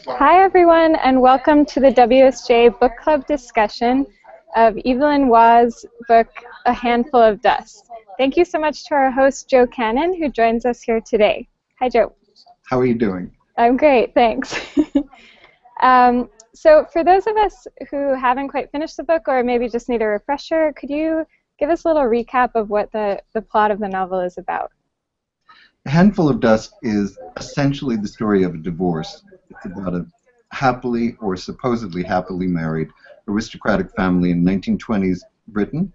Hi everyone, and welcome to the WSJ Book Club discussion of Evelyn Waugh's book, A Handful of Dust. Thank you so much to our host, Joe Kanon, who joins us here today. Hi, Joe. How are you doing? I'm great, thanks. So for those of us who haven't quite finished the book or maybe just need a refresher, could you give us a little recap of what the plot of the novel is about? A Handful of Dust is essentially the story of a divorce. It's about a happily or supposedly happily married aristocratic family in 1920s Britain.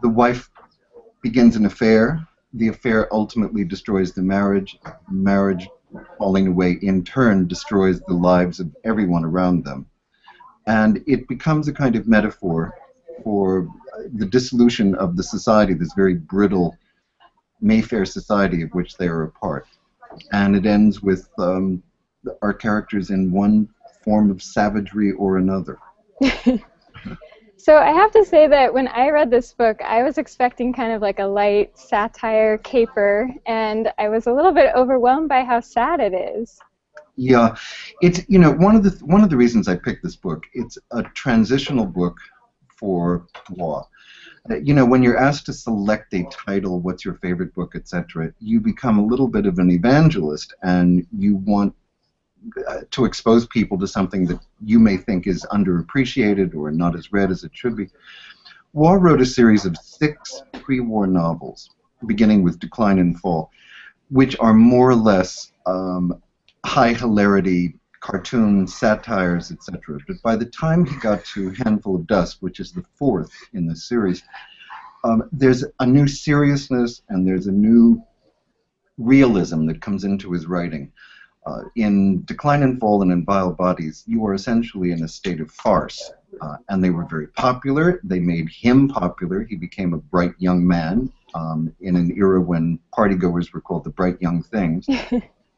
The wife begins an affair. The affair ultimately destroys the marriage. Marriage falling away in turn destroys the lives of everyone around them. And it becomes a kind of metaphor for the dissolution of the society, this very brittle Mayfair society of which they are a part. And it ends with our characters in one form of savagery or another. So I have to say that when I read this book, I was expecting kind of like a light satire caper, and I was a little bit overwhelmed by how sad it is. Yeah, it's, you know, one of the reasons I picked this book, it's a transitional book for Waugh. You know, when you're asked to select a title, what's your favorite book, etc., you become a little bit of an evangelist, and you want to expose people to something that you may think is underappreciated or not as read as it should be. Waugh wrote a series of 6 pre-war novels, beginning with Decline and Fall, which are more or less high hilarity cartoons, satires, etc. But by the time he got to Handful of Dust, which is the 4th in the series, there's a new seriousness and there's a new realism that comes into his writing. In Decline and Fall and in Vile Bodies, you are essentially in a state of farce. And they were very popular. They made him popular. He became a bright young man in an era when partygoers were called the bright young things.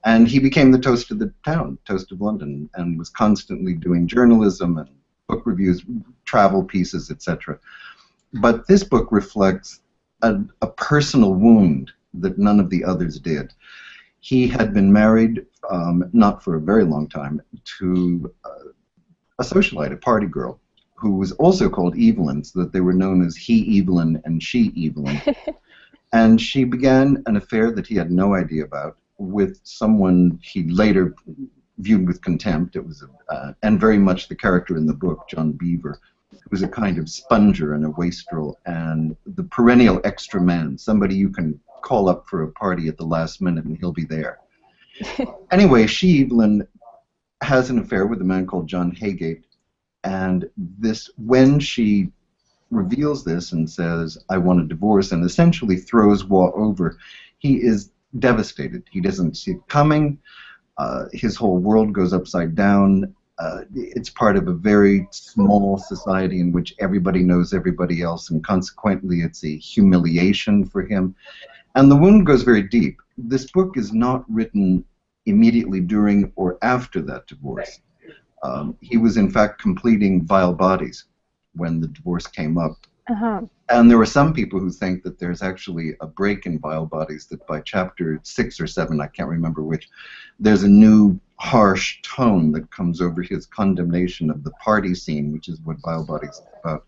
And he became the toast of the town, toast of London, and was constantly doing journalism and book reviews, travel pieces, etc. But this book reflects a personal wound that none of the others did. He had been married, not for a very long time, to a socialite, a party girl, who was also called Evelyn, so that they were known as he Evelyn and she Evelyn. And she began an affair that he had no idea about with someone he later viewed with contempt. It was, and very much the character in the book, John Beaver, who was a kind of sponger and a wastrel and the perennial extra man, somebody you can call up for a party at the last minute and he'll be there. Anyway, she, Evelyn, has an affair with a man called John Haygate, and this, when she reveals this and says, I want a divorce, and essentially throws Waugh over, he is devastated. He doesn't see it coming. His whole world goes upside down. It's part of a very small society in which everybody knows everybody else, and consequently it's a humiliation for him. And the wound goes very deep. This book is not written immediately during or after that divorce. He was in fact completing Vile Bodies when the divorce came up. And there are some people who think that there's actually a break in Vile Bodies, that by chapter 6 or 7, I can't remember which, there's a new harsh tone that comes over his condemnation of the party scene, which is what Vile Bodies is about.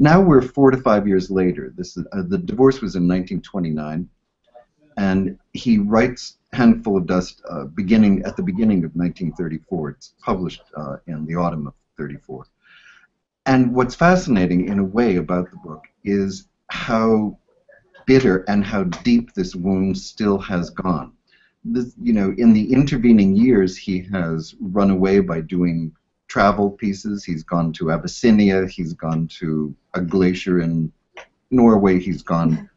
Now we're 4 to 5 years later. This is, the divorce was in 1929, and he writes Handful of Dust at the beginning of 1934. It's published in the autumn of 34. And what's fascinating, in a way, about the book is how bitter and how deep this wound still has gone. This, you know, in the intervening years, he has run away by doing travel pieces. He's gone to Abyssinia. He's gone to a glacier in Norway. He's gone,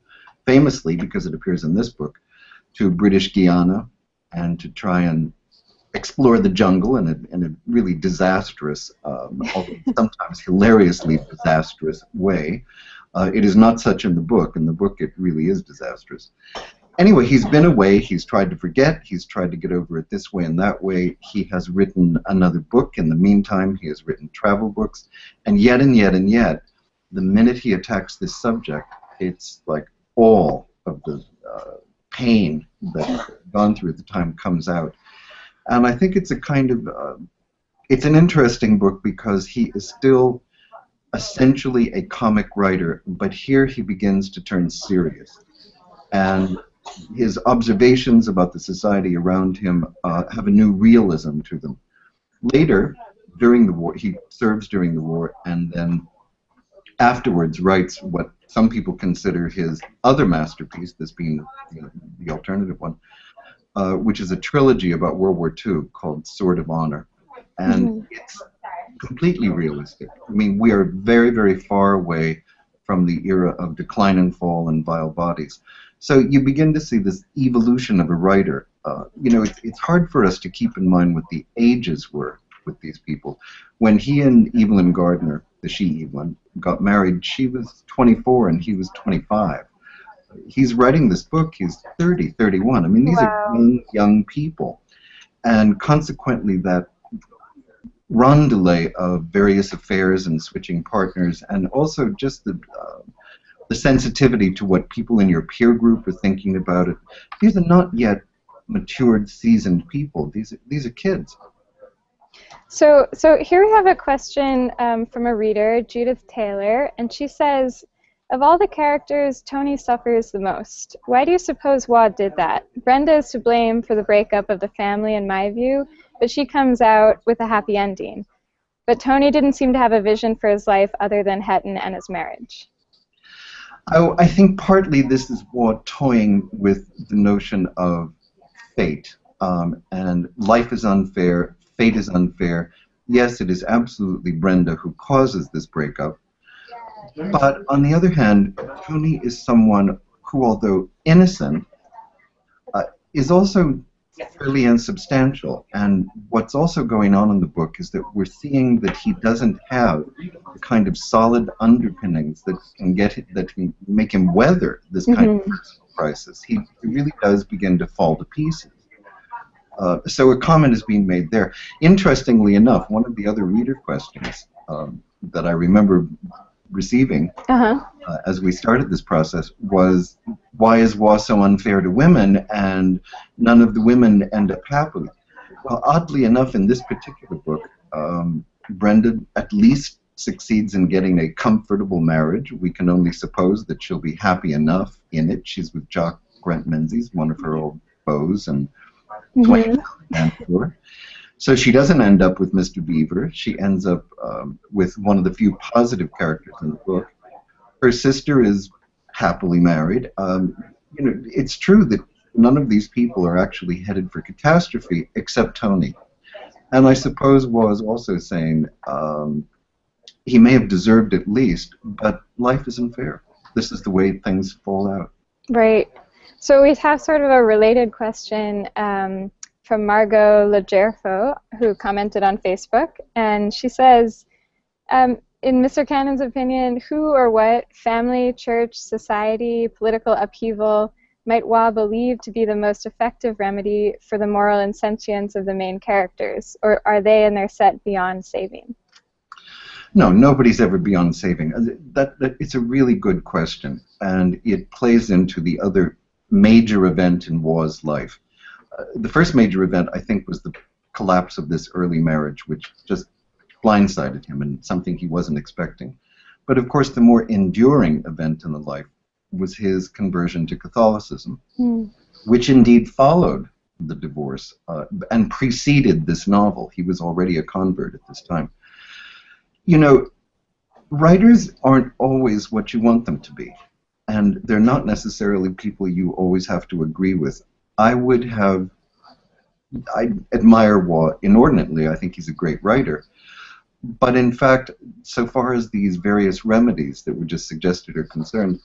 famously, because it appears in this book, to British Guiana, and to try and explore the jungle in a really disastrous, sometimes hilariously disastrous way. It is not such in the book. In the book, it really is disastrous. Anyway, he's been away. He's tried to forget. He's tried to get over it this way and that way. He has written another book in the meantime. He has written travel books. And yet, the minute he attacks this subject, it's like all of the pain that he's gone through at the time comes out. And I think it's a kind of, it's an interesting book because he is still essentially a comic writer, but here he begins to turn serious. And his observations about the society around him have a new realism to them. Later, during the war, he serves during the war, and then afterwards writes what some people consider his other masterpiece, this being the alternative one, which is a trilogy about World War II called Sword of Honor. And it's completely realistic. I mean, we are very, very far away from the era of decline and fall and vile bodies. So you begin to see this evolution of a writer. You know, it's hard for us to keep in mind what the ages were with these people. When he and Evelyn Gardner, the she-Evelyn, got married, she was 24 and he was 25. He's writing this book, he's 30, 31. I mean, these are young people. And consequently, that rondelay of various affairs and switching partners, and also just the sensitivity to what people in your peer group are thinking about it. These are not yet matured, seasoned people. These are kids. So here we have a question from a reader, Judith Taylor, and she says, of all the characters, Tony suffers the most. Why do you suppose Waugh did that? Brenda is to blame for the breakup of the family, in my view, but she comes out with a happy ending. But Tony didn't seem to have a vision for his life other than Hetton and his marriage. Oh, I think partly this is Waugh toying with the notion of fate. And life is unfair, fate is unfair. Yes, it is absolutely Brenda who causes this breakup. But on the other hand, Tony is someone who, although innocent, is also fairly insubstantial. And what's also going on in the book is that we're seeing that he doesn't have the kind of solid underpinnings that can make him weather this kind of personal crisis. He really does begin to fall to pieces. So a comment is being made there. Interestingly enough, one of the other reader questions that I remember receiving as we started this process was, why is Waugh so unfair to women and none of the women end up happily? Well, oddly enough, in this particular book, Brenda at least succeeds in getting a comfortable marriage. We can only suppose that she'll be happy enough in it. She's with Jock Grant Menzies, one of her old beaux, and so she doesn't end up with Mr. Beaver. She ends up with one of the few positive characters in the book. Her sister is happily married. You know, it's true that none of these people are actually headed for catastrophe except Tony. And I suppose Waugh is also saying he may have deserved at least, but life isn't fair. This is the way things fall out. Right. So we have sort of a related question from Margot Legerfo, who commented on Facebook, and she says, in Mr. Kanon's opinion, who or what family, church, society, political upheaval might Waugh believe to be the most effective remedy for the moral insentience of the main characters, or are they and their set beyond saving? No, nobody's ever beyond saving. It's a really good question, and it plays into the other major event in Waugh's life. The first major event, I think, was the collapse of this early marriage, which just blindsided him and something he wasn't expecting. But of course, the more enduring event in the life was his conversion to Catholicism, which indeed followed the divorce and preceded this novel. He was already a convert at this time. You know, writers aren't always what you want them to be, and they're not necessarily people you always have to agree with. I admire Waugh inordinately. I think he's a great writer. But in fact, so far as these various remedies that were just suggested are concerned,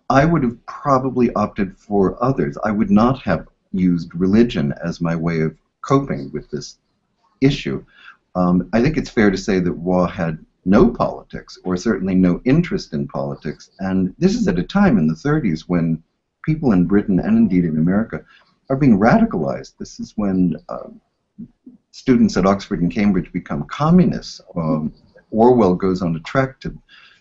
I would have probably opted for others. I would not have used religion as my way of coping with this issue. I think it's fair to say that Waugh had no politics, or certainly no interest in politics. And this is at a time in the 30s when people in Britain, and indeed in America, are being radicalized. This is when students at Oxford and Cambridge become communists. Orwell goes on a trek to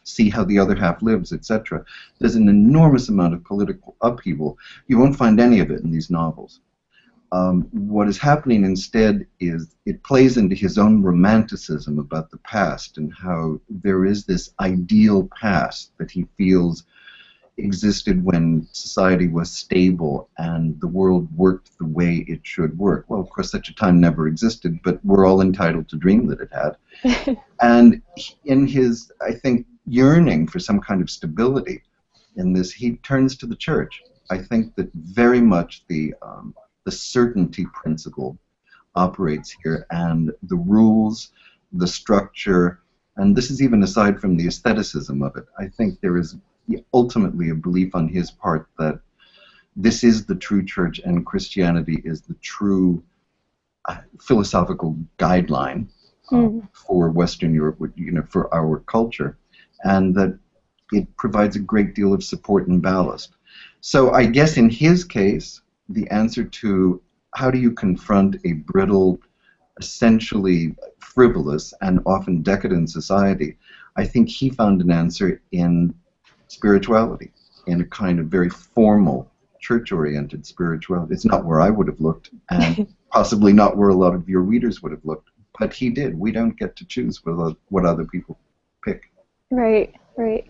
see how the other half lives, etc. There's an enormous amount of political upheaval. You won't find any of it in these novels. What is happening instead is it plays into his own romanticism about the past and how there is this ideal past that he feels existed when society was stable and the world worked the way it should work. Well, of course, such a time never existed, but we're all entitled to dream that it had. And in his, I think, yearning for some kind of stability in this, he turns to the church. I think that very much the certainty principle operates here, and the rules, the structure, and this is even aside from the aestheticism of it. I think there is ultimately a belief on his part that this is the true church and Christianity is the true philosophical guideline for Western Europe, for our culture, and that it provides a great deal of support and ballast. So I guess in his case, the answer to how do you confront a brittle, essentially frivolous, and often decadent society, I think he found an answer in spirituality, in a kind of very formal, church-oriented spirituality. It's not where I would have looked, and possibly not where a lot of your readers would have looked, but he did. We don't get to choose what other people pick. Right, right.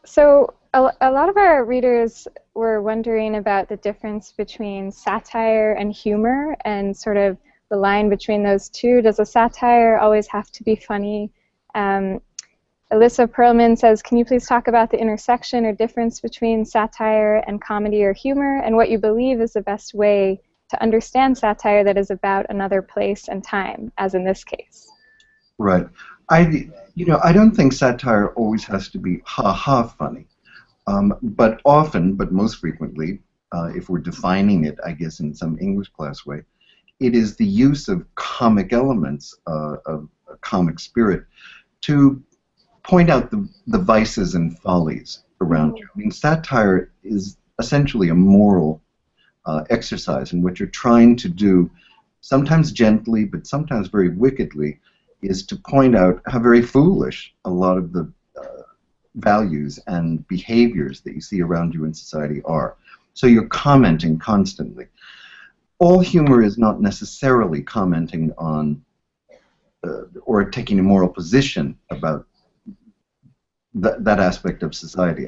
So a lot of our readers were wondering about the difference between satire and humor and sort of the line between those two. Does a satire always have to be funny? Alyssa Perlman says, can you please talk about the intersection or difference between satire and comedy or humor, and what you believe is the best way to understand satire that is about another place and time, as in this case? Right. I don't think satire always has to be ha-ha funny. But often, but most frequently, if we're defining it, I guess, in some English class way, it is the use of comic elements, of a comic spirit, to point out the vices and follies around you. I mean, satire is essentially a moral exercise in which you're trying to do, sometimes gently, but sometimes very wickedly, is to point out how very foolish a lot of the values and behaviors that you see around you in society are. So you're commenting constantly. All humor is not necessarily commenting on or taking a moral position about that aspect of society.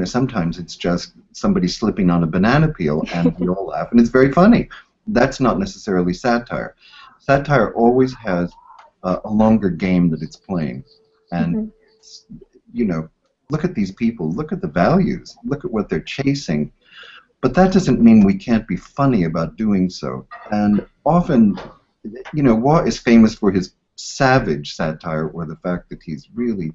Sometimes it's just somebody slipping on a banana peel and we all laugh, and it's very funny. That's not necessarily satire. Satire always has a longer game that it's playing, and look at these people, look at the values, look at what they're chasing. But that doesn't mean we can't be funny about doing so. And often, Waugh is famous for his savage satire, or the fact that he's really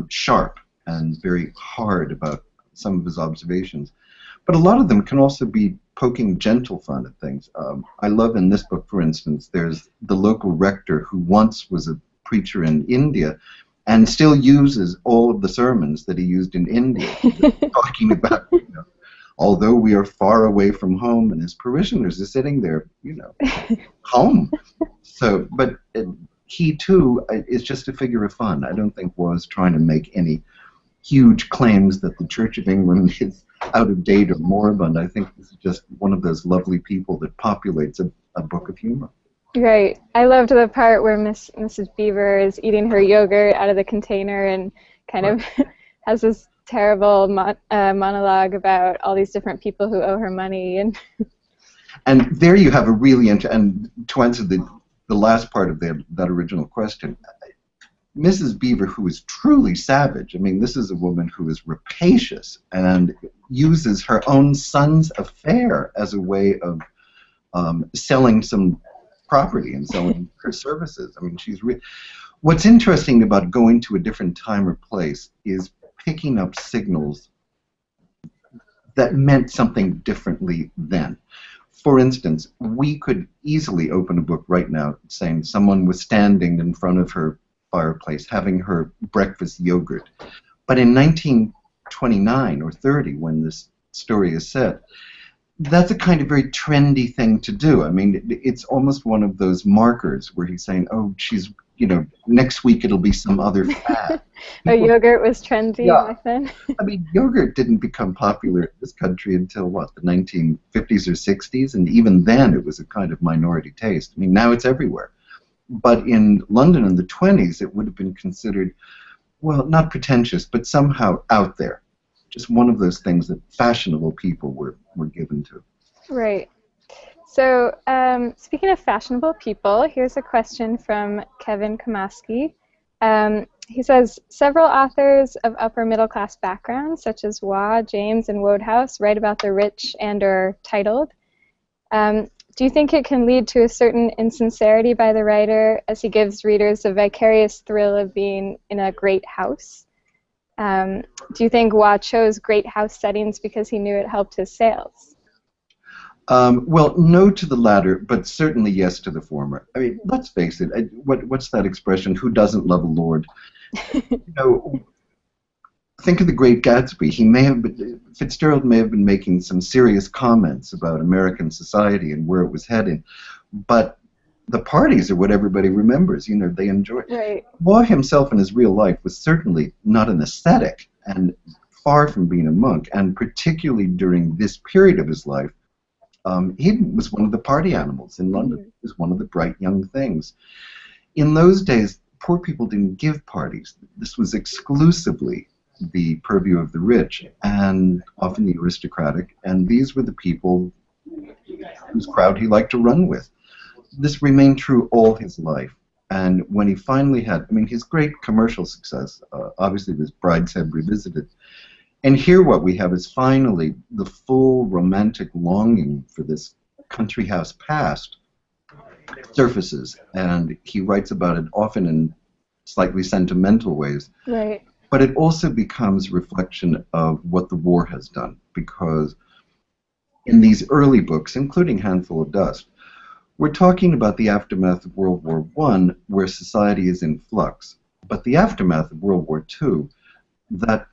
sharp and very hard about some of his observations. But a lot of them can also be poking gentle fun at things. I love in this book, for instance, there's the local rector who once was a preacher in India and still uses all of the sermons that he used in India, talking about, although we are far away from home, and his parishioners are sitting there, home. So, but he too is just a figure of fun. I don't think was trying to make any huge claims that the Church of England is out of date or moribund. I think this is just one of those lovely people that populates a book of humor. Right. I loved the part where Mrs. Beaver is eating her yogurt out of the container and kind of has this terrible monologue about all these different people who owe her money. And there you have a really and to answer the last part of that original question, Mrs. Beaver, who is truly savage, I mean, this is a woman who is rapacious and uses her own son's affair as a way of selling some property and selling her services. I mean, what's interesting about going to a different time or place is picking up signals that meant something differently then. For instance, we could easily open a book right now saying someone was standing in front of her fireplace having her breakfast yogurt. But in 1929 or 30, when this story is set, that's a kind of very trendy thing to do. I mean, it's almost one of those markers where he's saying, oh, she's, you know, next week it'll be some other fad. Oh, yogurt was trendy Yeah. back then? I mean, yogurt didn't become popular in this country until, what, the 1950s or 60s? And even then it was a kind of minority taste. I mean, now it's everywhere. But in London in the 20s, it would have been considered, well, not pretentious, but somehow out there. Just one of those things that fashionable people were given to. Right. So speaking of fashionable people, here's a question from Kevin Kamaski. He says, several authors of upper middle class backgrounds, such as Waugh, James, and Wodehouse, write about the rich and or titled. Do you think it can lead to a certain insincerity by the writer as he gives readers the vicarious thrill of being in a great house? Do you think Waugh chose great house settings because he knew it helped his sales? Well, no to the latter, but certainly yes to the former. I mean, let's face it. What's that expression? Who doesn't love a lord? You know, think of The Great Gatsby. Fitzgerald may have been making some serious comments about American society and where it was heading, but the parties are what everybody remembers. You know, they enjoy. Right. Waugh himself in his real life was certainly not an ascetic and far from being a monk, and particularly during this period of his life, he was one of the party animals in London. He was one of the bright young things. In those days, poor people didn't give parties. This was exclusively the purview of the rich and often the aristocratic, and these were the people whose crowd he liked to run with. This remained true all his life. And when he finally had, I mean, his great commercial success, obviously was Brideshead Revisited. And here what we have is finally the full romantic longing for this country house past surfaces, and he writes about it often in slightly sentimental ways. Right. But it also becomes reflection of what the war has done, because in these early books, including Handful of Dust, we're talking about the aftermath of World War I, where society is in flux. But the aftermath of World War II, that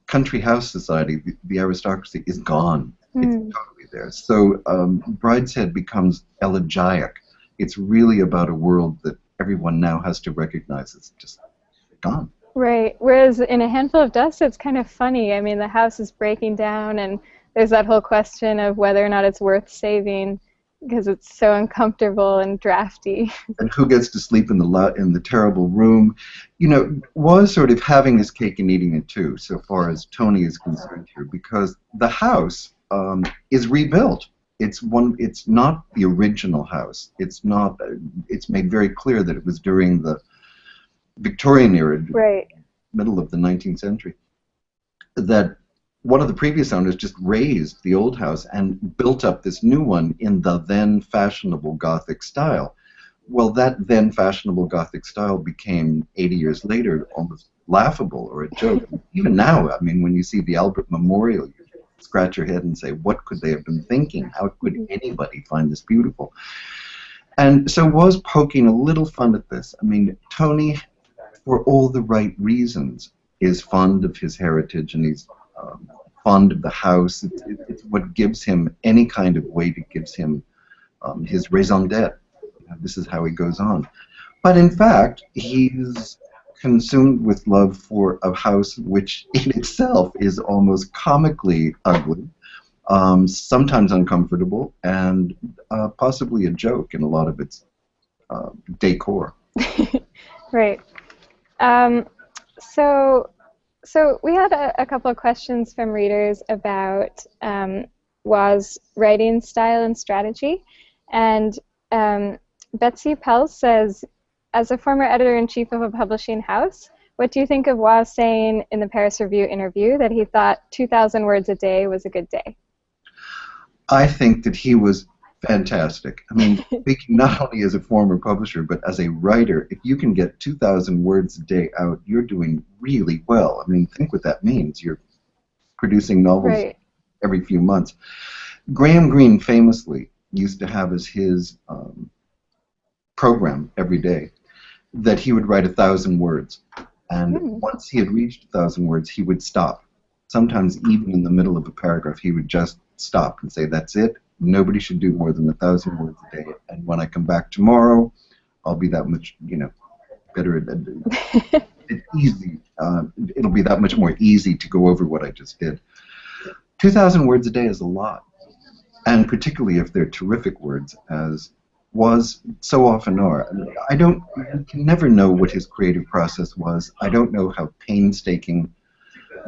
country house society, the aristocracy, is gone. It's totally there. So Brideshead becomes elegiac. It's really about a world that everyone now has to recognize is just gone. Right. Whereas in A Handful of Dust, it's kind of funny. I mean, the house is breaking down, and there's that whole question of whether or not it's worth saving because it's so uncomfortable and drafty. And who gets to sleep in the terrible room? You know, was sort of having his cake and eating it too, so far as Tony is concerned here, because the house is rebuilt. It's not the original house. It's not. It's made very clear that it was during the Victorian era, right, middle of the 19th century, that one of the previous owners just razed the old house and built up this new one in the then fashionable Gothic style. Well, that then fashionable Gothic style became, 80 years later, almost laughable or a joke. Even now, I mean, when you see the Albert Memorial, you scratch your head and say, what could they have been thinking? How could anybody find this beautiful? And so was poking a little fun at this. I mean, Tony, for all the right reasons, is fond of his heritage, and he's fond of the house. It's what gives him any kind of weight. It gives him his raison d'etre. This is how he goes on. But in fact, he's consumed with love for a house which in itself is almost comically ugly, sometimes uncomfortable, and possibly a joke in a lot of its decor. Right. So we had a couple of questions from readers about Waugh's writing style and strategy, and Betsy Pell says, as a former editor-in-chief of a publishing house, what do you think of Waugh saying in the Paris Review interview that he thought 2,000 words a day was a good day? I think that he was fantastic. I mean, speaking not only as a former publisher, but as a writer, if you can get 2,000 words a day out, you're doing really well. I mean, think what that means. You're producing novels right. every few months. Graham Greene famously used to have as his program every day that he would write 1,000 words. And once he had reached 1,000 words, he would stop. Sometimes even in the middle of a paragraph, he would just stop and say, that's it. Nobody should do more than 1,000 words a day. And when I come back tomorrow, I'll be that much, better at it's easy. It'll be that much more easy to go over what I just did. 2,000 words a day is a lot, and particularly if they're terrific words, as was so often are. You can never know what his creative process was. I don't know how painstaking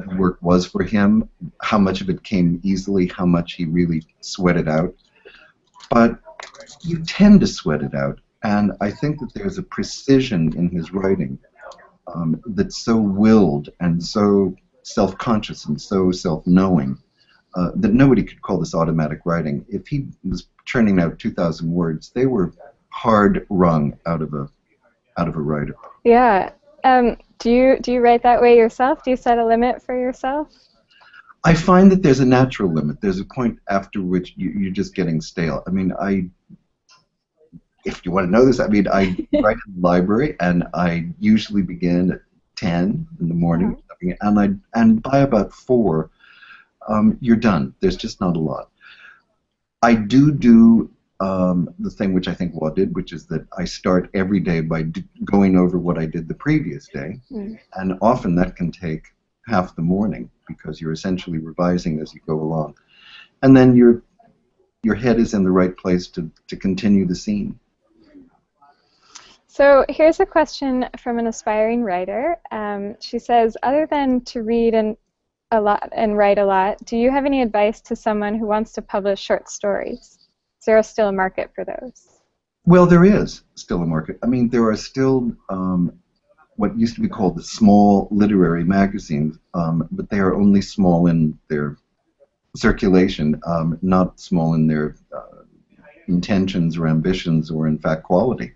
the work was for him, how much of it came easily, how much he really sweated out. But you tend to sweat it out, and I think that there's a precision in his writing that's so willed and so self-conscious and so self-knowing that nobody could call this automatic writing. If he was churning out 2,000 words, they were hard wrung out of a writer. Yeah. Do you write that way yourself? Do you set a limit for yourself? I find that there's a natural limit. There's a point after which you're just getting stale. I mean, if you want to know this, I mean, I write in the library, and I usually begin at 10 in the morning, and by about 4, you're done. There's just not a lot. I do the thing which I think Waugh did, which is that I start every day by going over what I did the previous day, and often that can take half the morning because you're essentially revising as you go along, and then your head is in the right place to continue the scene. So here's a question from an aspiring writer. She says, other than to read a lot and write a lot, do you have any advice to someone who wants to publish short stories? Is there still a market for those? Well, there is still a market. I mean, there are still what used to be called the small literary magazines, but they are only small in their circulation, not small in their intentions or ambitions or, in fact, quality.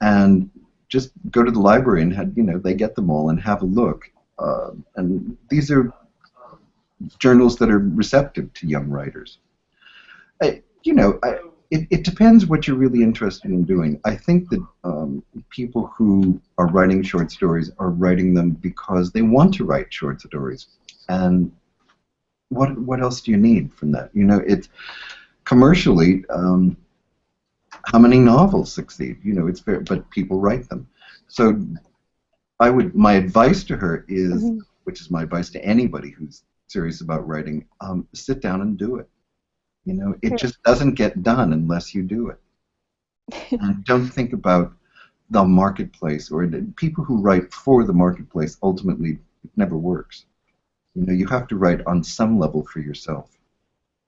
And just go to the library and they get them all and have a look. And these are journals that are receptive to young writers. It depends what you're really interested in doing. I think that people who are writing short stories are writing them because they want to write short stories. And what else do you need from that? It's commercially. How many novels succeed? It's fair, but people write them. So my advice to her is, which is my advice to anybody who's serious about writing, sit down and do it. It just doesn't get done unless you do it. And don't think about the marketplace or people who write for the marketplace. Ultimately, it never works. You have to write on some level for yourself.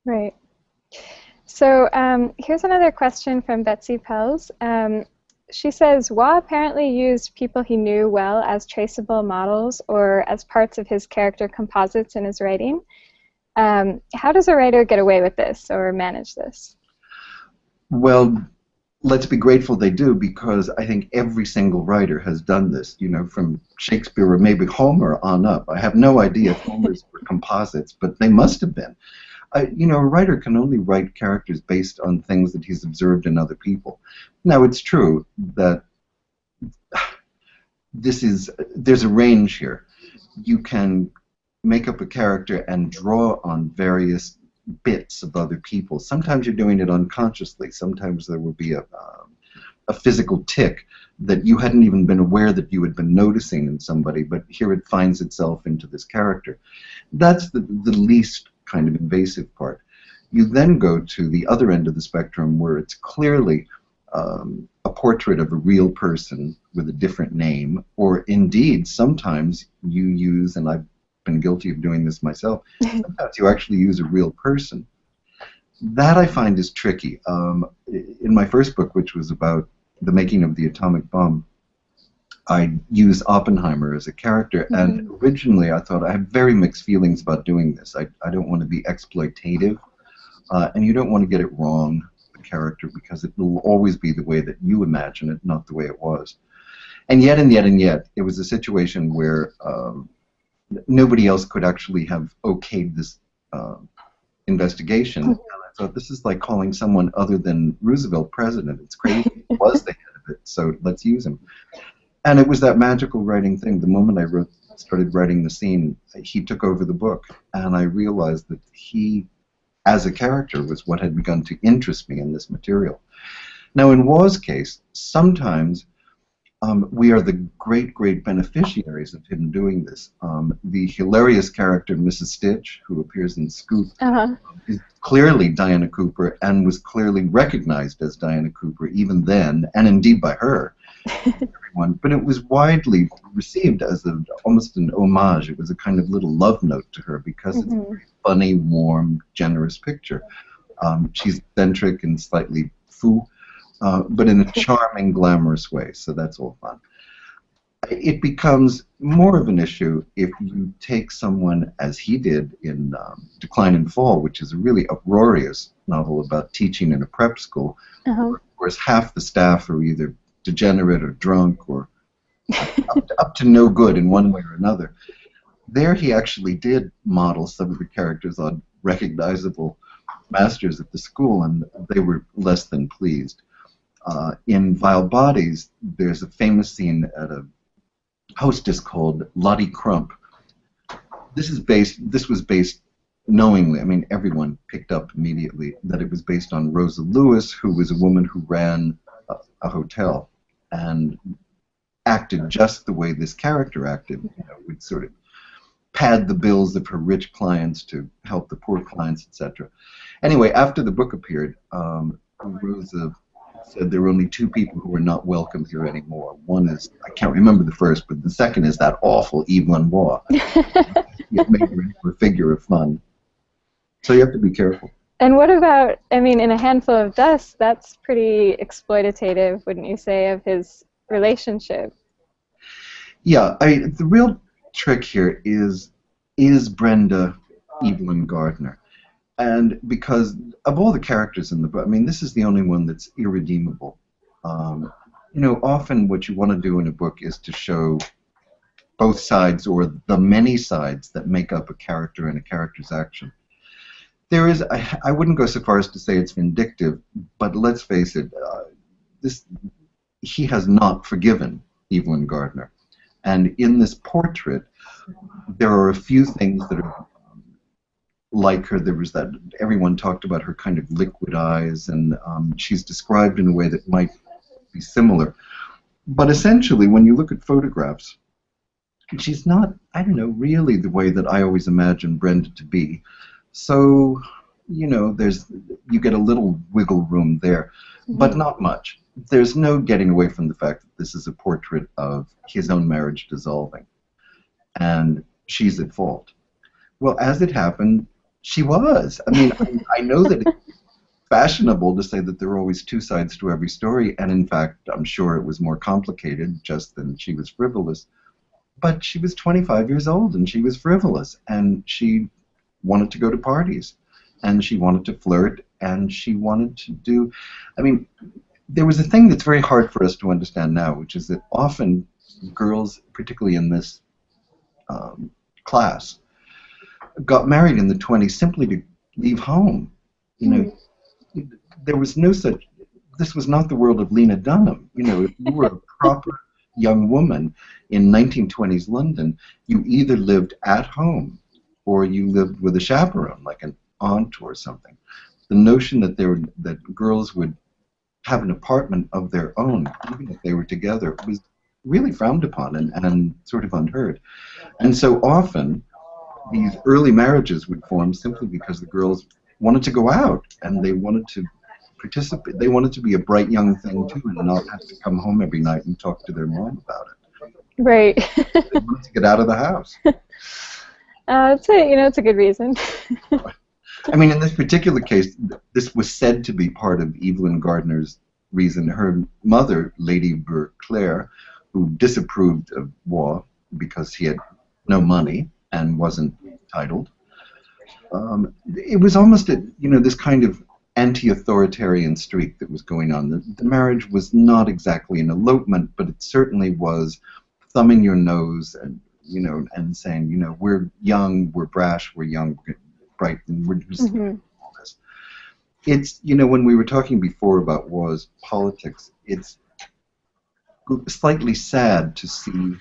Right. So here's another question from Betsy Pels. She says, Waugh apparently used people he knew well as traceable models or as parts of his character composites in his writing. How does a writer get away with this or manage this? Well, let's be grateful they do, because I think every single writer has done this, from Shakespeare or maybe Homer on up. I have no idea if Homer's were composites, but they must have been. A writer can only write characters based on things that he's observed in other people. Now, it's true that there's a range here. You can make up a character and draw on various bits of other people. Sometimes you're doing it unconsciously. Sometimes there will be a physical tick that you hadn't even been aware that you had been noticing in somebody, but here it finds itself into this character. That's the least kind of invasive part. You then go to the other end of the spectrum where it's clearly a portrait of a real person with a different name, or indeed sometimes you use, and I've been guilty of doing this myself, sometimes you actually use a real person. That I find is tricky. In my first book, which was about the making of the atomic bomb, I used Oppenheimer as a character, and originally I thought I have very mixed feelings about doing this. I don't want to be exploitative, and you don't want to get it wrong, the character, because it will always be the way that you imagine it, not the way it was. And yet, it was a situation where nobody else could actually have okayed this investigation. And I thought, this is like calling someone other than Roosevelt president. It's crazy. He was the head of it, so let's use him. And it was that magical writing thing. The moment I started writing the scene, he took over the book, and I realized that he as a character was what had begun to interest me in this material. Now, in Waugh's case, sometimes we are the great, great beneficiaries of him doing this. The hilarious character, Mrs. Stitch, who appears in Scoop, is clearly Diana Cooper and was clearly recognized as Diana Cooper even then, and indeed by her. Everyone, but it was widely received as almost an homage. It was a kind of little love note to her because it's a very funny, warm, generous picture. She's eccentric and slightly fou, but in a charming, glamorous way, so that's all fun. It becomes more of an issue if you take someone, as he did in Decline and Fall, which is a really uproarious novel about teaching in a prep school, whereas half the staff are either degenerate or drunk or up to no good in one way or another. There he actually did model some of the characters on recognizable masters at the school, and they were less than pleased. In Vile Bodies, there's a famous scene at a hostess called Lottie Crump. This was based knowingly. I mean, everyone picked up immediately that it was based on Rosa Lewis, who was a woman who ran a hotel and acted just the way this character acted. You know, would sort of pad the bills of her rich clients to help the poor clients, etc. Anyway, after the book appeared, Rosa said there were only two people who were not welcome here anymore. One is, I can't remember the first, but the second is that awful Evelyn Waugh. It made her into a figure of fun. So you have to be careful. And what about, I mean, in A Handful of Dust, that's pretty exploitative, wouldn't you say, of his relationship? Yeah, the real trick here is Brenda Evelyn Gardner? And because of all the characters in the book, I mean, this is the only one that's irredeemable. You know, often what you want to do in a book is to show both sides or the many sides that make up a character and a character's action. There is, I wouldn't go so far as to say it's vindictive, but let's face it, he has not forgiven Evelyn Gardner. And in this portrait, there are a few things that are like her. There was that, everyone talked about her kind of liquid eyes, and she's described in a way that might be similar. But essentially, when you look at photographs, she's not, I don't know, really the way that I always imagined Brenda to be. So, you know, you get a little wiggle room there, but not much. There's no getting away from the fact that this is a portrait of his own marriage dissolving, and she's at fault. Well, as it happened, she was. I mean, I know that it's fashionable to say that there are always two sides to every story, and in fact, I'm sure it was more complicated just than she was frivolous. But she was 25 years old, and she was frivolous, and she wanted to go to parties, and she wanted to flirt, and she wanted to do, I mean, there was a thing that's very hard for us to understand now, which is that often girls, particularly in this class, got married in the 20s simply to leave home. You know, there was no such, this was not the world of Lena Dunham. You know, if you were a proper young woman in 1920s London, you either lived at home or you lived with a chaperone, like an aunt or something. The notion that that girls would have an apartment of their own, even if they were together, was really frowned upon and sort of unheard. And so often, these early marriages would form simply because the girls wanted to go out and they wanted to participate. They wanted to be a bright young thing too, and not have to come home every night and talk to their mom about it. Right. They wanted to get out of the house. It's a good reason. I mean, in this particular case, this was said to be part of Evelyn Gardner's reason. Her mother, Lady Burclair, who disapproved of Waugh because he had no money and wasn't titled, it was almost this kind of anti-authoritarian streak that was going on. The marriage was not exactly an elopement, but it certainly was thumbing your nose and and saying, we're young, we're brash, we're young, we're bright, and we're just doing all this. It's, when we were talking before about Waugh's politics, it's slightly sad to see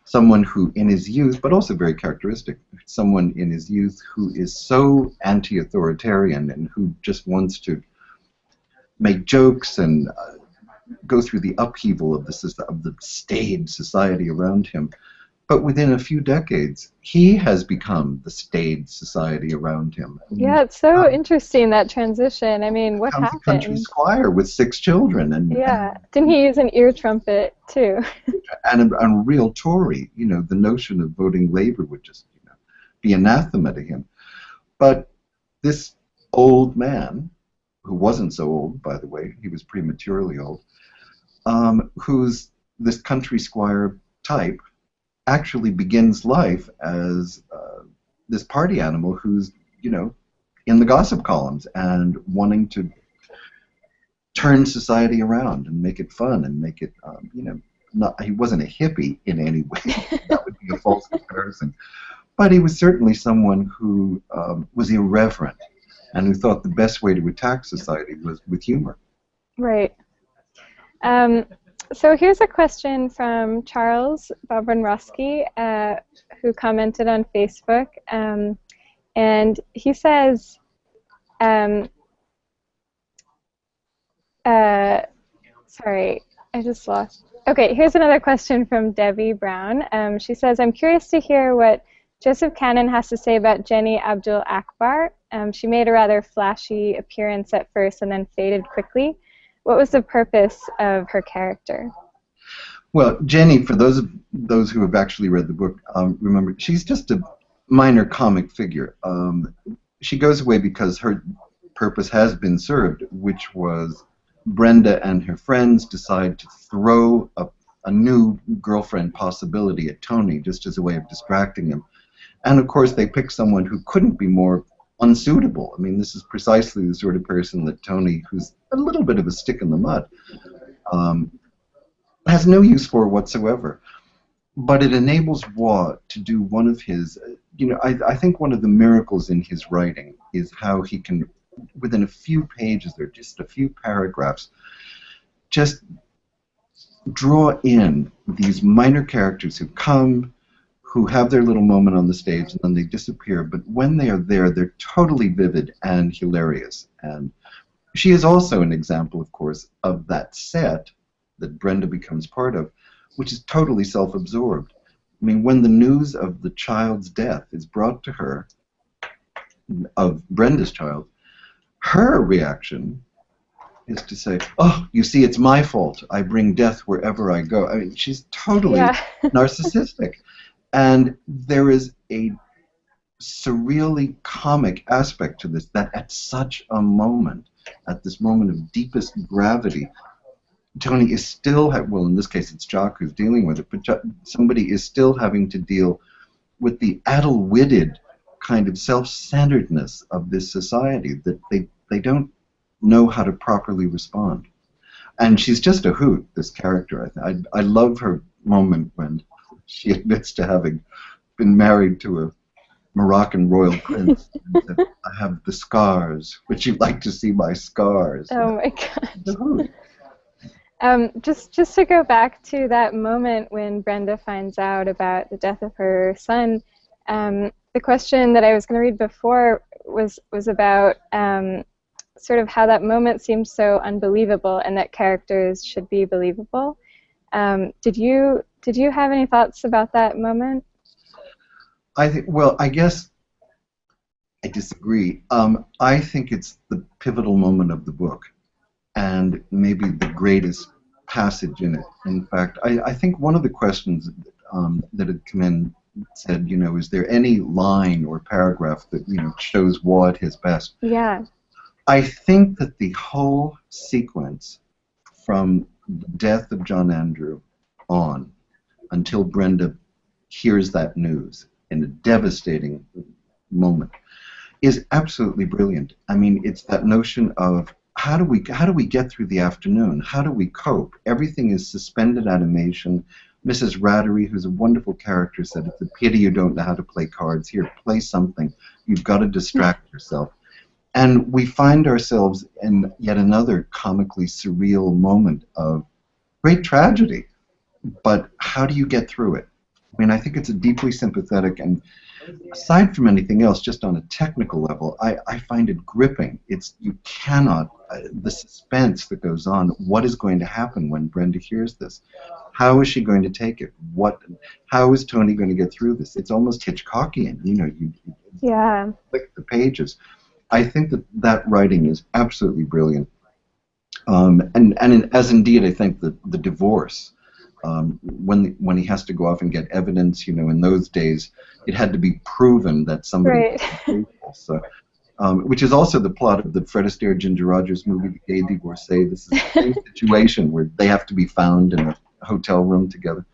someone who in his youth, but also very characteristic, someone in his youth who is so anti-authoritarian and who just wants to make jokes and go through the upheaval of the staid society around him. But within a few decades, he has become the staid society around him. Yeah, it's so interesting, that transition. I mean, what becomes a country happened? squire with 6 children, Yeah, didn't he use an ear trumpet too? and a real Tory. You know, the notion of voting Labour would just, you know, be anathema to him. But this old man, who wasn't so old, by the way, he was prematurely old, who's this country squire type, actually begins life as this party animal who's, you know, in the gossip columns and wanting to turn society around and make it fun and make it, you know, not, he wasn't a hippie in any way. That would be a false comparison. But he was certainly someone who was irreverent and who thought the best way to attack society was with humor. Right. So here's a question from Charles Bobronowski, who commented on Facebook, and he says, sorry, I just lost. Okay, here's another question from Debbie Brown. She says, I'm curious to hear what Joseph Kanon has to say about Jenny Abdul Akbar. She made a rather flashy appearance at first and then faded quickly. What was the purpose of her character? Well, Jenny, for those who have actually read the book, remember, she's just a minor comic figure. She goes away because her purpose has been served, which was Brenda and her friends decide to throw a new girlfriend possibility at Tony just as a way of distracting him. And of course, they pick someone who couldn't be more unsuitable. I mean, this is precisely the sort of person that Tony, who's a little bit of a stick in the mud, has no use for whatsoever. But it enables Waugh to do one of his, you know, I think one of the miracles in his writing is how he can, within a few pages, or just a few paragraphs, just draw in these minor characters who come, who have their little moment on the stage, and then they disappear. But when they are there, they're totally vivid and hilarious. And she is also an example, of course, of that set that Brenda becomes part of, which is totally self-absorbed. I mean, when the news of the child's death is brought to her, of Brenda's child, her reaction is to say, oh, you see, it's my fault. I bring death wherever I go. I mean, she's totally narcissistic. And there is a surreally comic aspect to this, that at such a moment, at this moment of deepest gravity, Tony is still, well, in this case it's Jock who's dealing with it, but somebody is still having to deal with the addle-witted kind of self-centeredness of this society, that they don't know how to properly respond. And she's just a hoot, this character. I love her moment when she admits to having been married to a Moroccan royal prince. And said, I have the scars. Would you like to see my scars? Oh my God. Just to go back to that moment when Brenda finds out about the death of her son, the question that I was going to read before was about sort of how that moment seems so unbelievable and that characters should be believable. Did you have any thoughts about that moment? Well, I guess I disagree. I think it's the pivotal moment of the book, and maybe the greatest passage in it. In fact, I think one of the questions that had come in said, you know, is there any line or paragraph that, you know, shows Waugh at his best? Yeah. I think that the whole sequence from the death of John Andrew on until Brenda hears that news in a devastating moment is absolutely brilliant. I mean, it's that notion of how do we get through the afternoon? How do we cope? Everything is suspended animation. Mrs. Rattery, who's a wonderful character, said, it's a pity you don't know how to play cards. Here, play something. You've got to distract yourself. And we find ourselves in yet another comically surreal moment of great tragedy. But how do you get through it? I mean, I think it's a deeply sympathetic, and aside from anything else, just on a technical level, I find it gripping. You cannot, the suspense that goes on, what is going to happen when Brenda hears this? How is she going to take it? How is Tony going to get through this? It's almost Hitchcockian, you Yeah. click the pages. I think that writing is absolutely brilliant. As indeed, I think that the divorce, when he has to go off and get evidence, in those days, it had to be proven that somebody Right. was faithful. So, which is also the plot of the Fred Astaire, Ginger Rogers movie, The Gay Divorcee. This is the same situation where they have to be found in a hotel room together.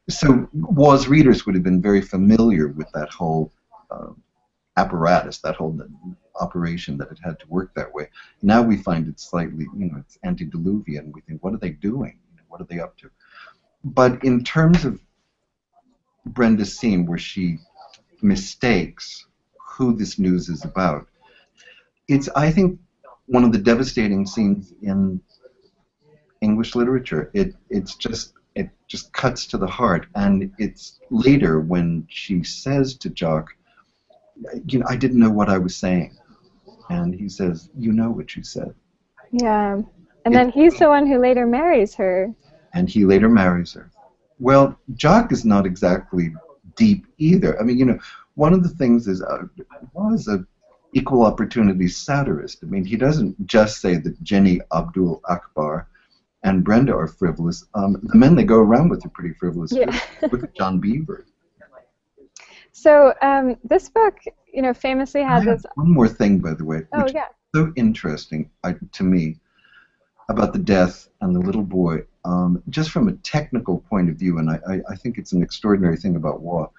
So Waugh's readers would have been very familiar with that whole apparatus, that whole operation, that it had to work that way. Now we find it slightly, it's antediluvian. We think, what are they doing? What are they up to? But in terms of Brenda's scene where she mistakes who this news is about, it's, I think, one of the devastating scenes in English literature. It just cuts to the heart, and it's later when she says to Jock, I didn't know what I was saying. And he says, you know what you said. Yeah. And then he's the one who later marries her. And he later marries her. Well, Jock is not exactly deep either. I mean, one of the things is, was an equal opportunity satirist. I mean, he doesn't just say that Jenny Abdul Akbar and Brenda are frivolous. The men they go around with are pretty frivolous. Yeah. Look at John Beaver. So this book, famously had this. One more thing, by the way, which yeah. is so interesting to me about the death and the little boy, just from a technical point of view, and I think it's an extraordinary thing about Waugh.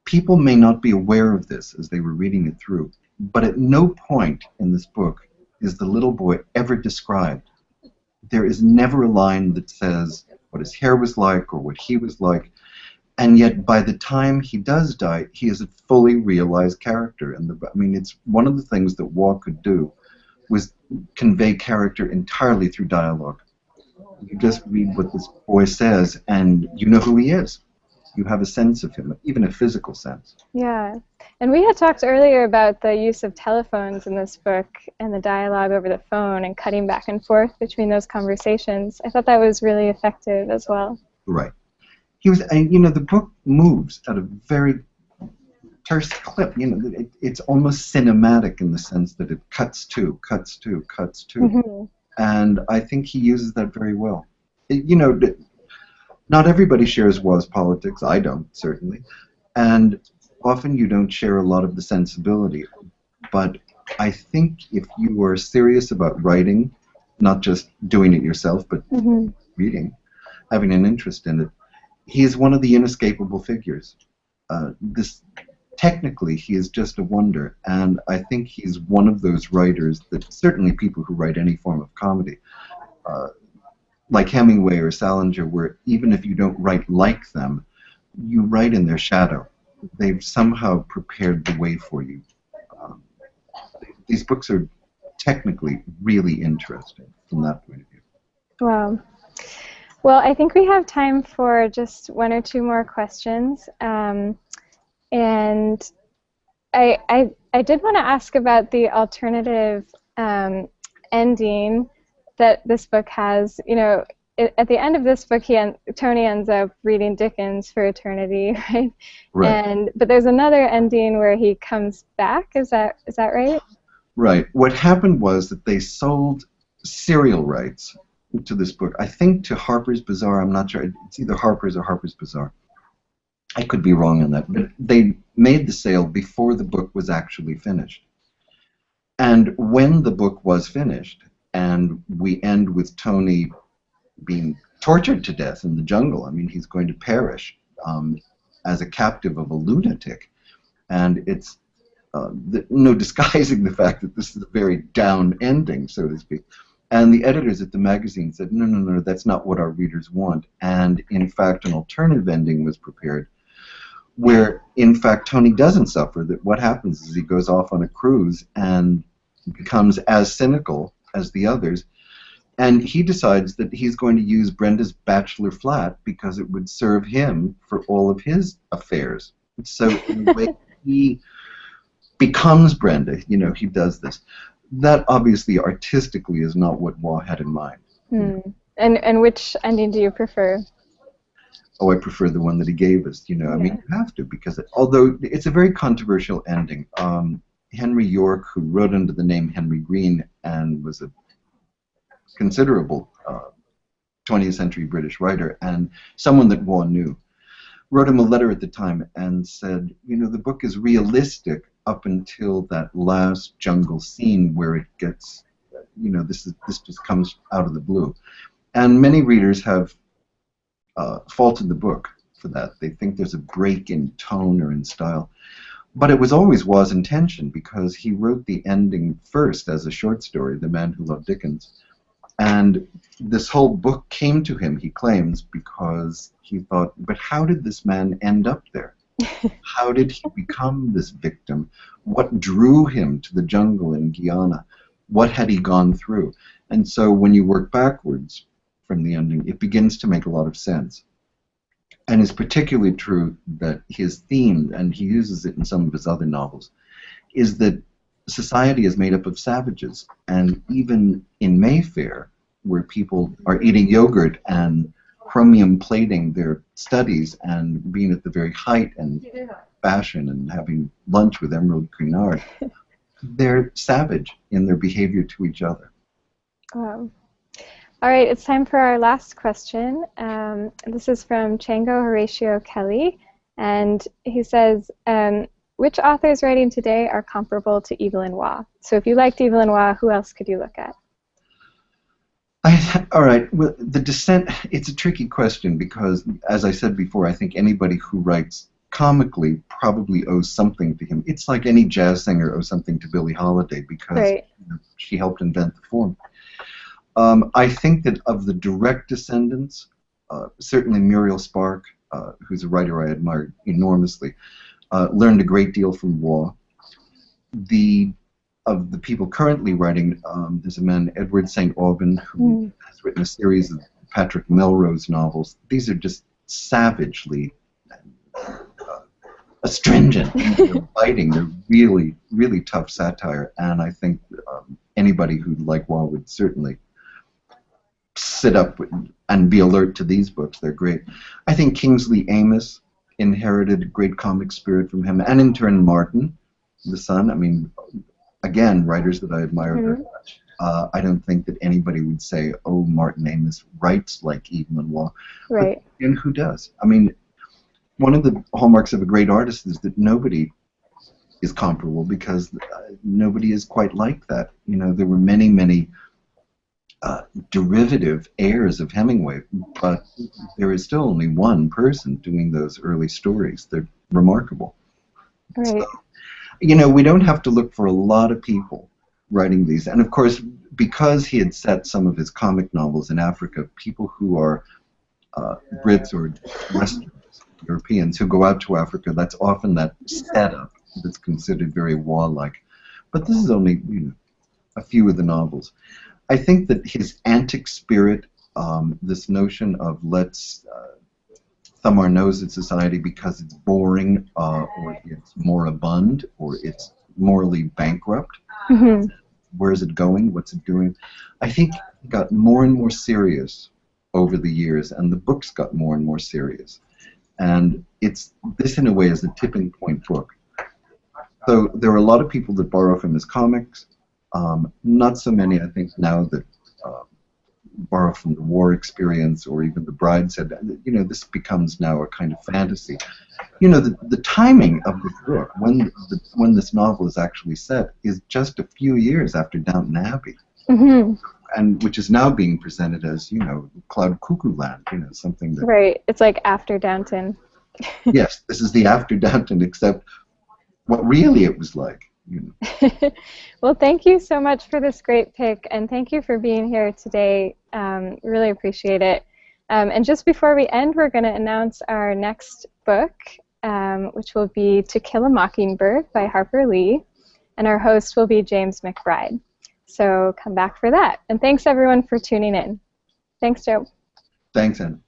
People may not be aware of this as they were reading it through, but at no point in this book is the little boy ever described. There is never a line that says what his hair was like or what he was like. And yet, by the time he does die, he is a fully realized character. And I mean, it's one of the things that Waugh could do was convey character entirely through dialogue. You just read what this boy says, and you know who he is. You have a sense of him, even a physical sense. Yeah. And we had talked earlier about the use of telephones in this book and the dialogue over the phone and cutting back and forth between those conversations. I thought that was really effective as well. Right. The book moves at a very terse clip. It's almost cinematic in the sense that it cuts to. Mm-hmm. And I think he uses that very well. Not everybody shares Waugh's politics. I don't, certainly. And often you don't share a lot of the sensibility. But I think if you are serious about writing, not just doing it yourself, but reading, having an interest in it, he is one of the inescapable figures. Technically, he is just a wonder, and I think he's one of those writers that certainly people who write any form of comedy, like Hemingway or Salinger, where even if you don't write like them, you write in their shadow. They've somehow prepared the way for you. These books are technically really interesting from that point of view. Wow. Well, I think we have time for just one or two more questions. And I did want to ask about the alternative ending that this book has. At the end of this book, Tony ends up reading Dickens for eternity, right? Right. But there's another ending where he comes back. Is that right? Right. What happened was that they sold serial rights to this book, I think to Harper's Bazaar. I'm not sure. It's either Harper's or Harper's Bazaar. I could be wrong on that, but they made the sale before the book was actually finished. And when the book was finished, and we end with Tony being tortured to death in the jungle, I mean, he's going to perish as a captive of a lunatic. And it's no disguising the fact that this is a very down ending, so to speak. And the editors at the magazine said, no, that's not what our readers want. And in fact, an alternative ending was prepared where, in fact, Tony doesn't suffer. That what happens is he goes off on a cruise and becomes as cynical as the others And he decides that he's going to use Brenda's bachelor flat because it would serve him for all of his affairs. So in a way, he becomes Brenda. You know, he does this. That obviously artistically is not what Waugh had in mind. And which ending do you prefer? Oh, I prefer the one that he gave us. You know, I mean, you have to, because although it's a very controversial ending, Henry York, who wrote under the name Henry Green and was a considerable 20th century British writer and someone that Waugh knew, wrote him a letter at the time and said, you know, the book is realistic up until that last jungle scene where it gets, you know, this just comes out of the blue. And many readers have faulted the book for that. They think there's a break in tone or in style. But it was always Waugh's intention, because he wrote the ending first as a short story, The Man Who Loved Dickens. And this whole book came to him, he claims, because he thought, but how did this man end up there? How did he become this victim? What drew him to the jungle in Guyana? What had he gone through? And so when you work backwards from the ending, it begins to make a lot of sense. And it's particularly true that his theme, and he uses it in some of his other novels, is that society is made up of savages. And even in Mayfair, where people are eating yogurt and chromium plating their studies and being at the very height and fashion and having lunch with Emerald Cunard, they're savage in their behavior to each other. Wow. All right, it's time for our last question. This is from Chango Horatio Kelly, and he says, which authors writing today are comparable to Evelyn Waugh? So if you liked Evelyn Waugh, who else could you look at? All right, well, the descent, it's a tricky question because, as I said before, I think anybody who writes comically probably owes something to him. It's like any jazz singer owes something to Billie Holiday because you know, she helped invent the form. I think that of the direct descendants, certainly Muriel Spark, who's a writer I admire enormously, learned a great deal from Waugh. Of the people currently writing, there's a man, Edward St. Aubyn, who has written a series of Patrick Melrose novels. These are just savagely astringent. They're biting. They're really, really tough satire. And I think anybody who, like Waugh, would certainly sit up and be alert to these books. They're great. I think Kingsley Amis inherited great comic spirit from him, and in turn Martin, the son. I mean, again, writers that I admire very much. I don't think that anybody would say, oh, Martin Amis writes like Evelyn Waugh. Right. And who does? I mean, one of the hallmarks of a great artist is that nobody is comparable, because nobody is quite like that. You know, there were many, many derivative heirs of Hemingway, but there is still only one person doing those early stories. They're remarkable. Right. So, you know, we don't have to look for a lot of people writing these. And of course, because he had set some of his comic novels in Africa, people who are Brits or Western Europeans who go out to Africa, that's often that setup that's considered very Waugh-like. But this is only, you know, a few of the novels. I think that his antic spirit, this notion of let's thumb our nose at society because it's boring, or it's moribund, or it's morally bankrupt. Where is it going? What's it doing? I think it got more and more serious over the years, and the books got more and more serious. And this, in a way, is the tipping point book. So there are a lot of people that borrow from his comics. Not so many, I think, now that borrow from the war experience, or even The Bride said, you know, this becomes now a kind of fantasy. You know, the timing of this book, when this novel is actually set, is just a few years after Downton Abbey, and which is now being presented as, you know, Cloud Cuckoo Land, you know, something that... Right, it's like after Downton. Yes, this is the after Downton, except what really it was like. You know. Well, thank you so much for this great pick, and thank you for being here today. Really appreciate it. And just before we end, we're going to announce our next book, which will be To Kill a Mockingbird by Harper Lee, and our host will be James McBride. So come back for that. And thanks everyone for tuning in. Thanks, Joe. Thanks, Anna.